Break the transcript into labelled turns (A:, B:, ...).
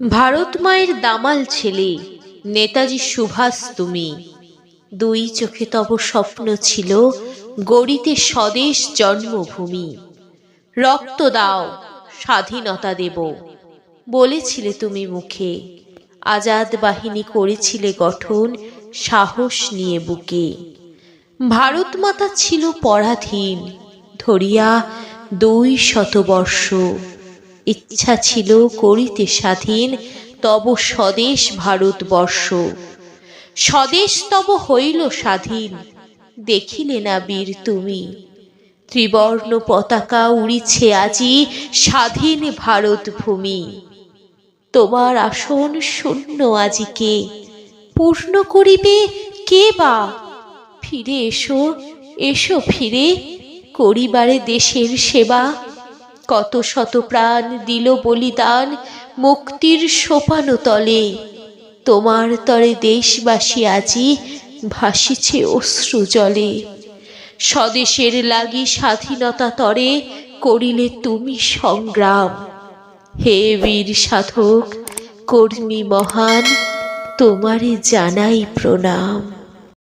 A: ভারত মায়ের দামাল ছেলে নেতাজি সুভাষ তুমি। দুই চোখে তব স্বপ্ন ছিল গড়িতে স্বদেশ জন্মভূমি। রক্ত দাও স্বাধীনতা দেব বলেছিলে তুমি মুখে। আজাদ বাহিনী করেছিলে গঠন সাহস নিয়ে বুকে। ভারত মাতা ছিল পরাধীন ধরিয়া 200 বর্ষ। ইচ্ছা ছিল করিতে স্বাধীন তব স্বদেশ ভারতবর্ষ। স্বদেশ তব হইল স্বাধীন দেখিলে না বীর তুমি। ত্রিবর্ণ পতাকা উড়িছে আজি স্বাধীন ভারত ভূমি। তোমার আসন শূন্য আজিকে পূর্ণ করিবে কে বা। ফিরে এসো এসো ফিরে করিবারে দেশের সেবা। কত শত প্রাণ দিল বলিদান মুক্তির সোপানো তলে। তোমার তরে দেশবাসী আজি ভাসিছে অশ্রু জলে। স্বদেশের লাগি স্বাধীনতা তরে করিলে তুমি সংগ্রাম। হে বীর সাধক কর্মী মহান তোমারে জানাই প্রণাম।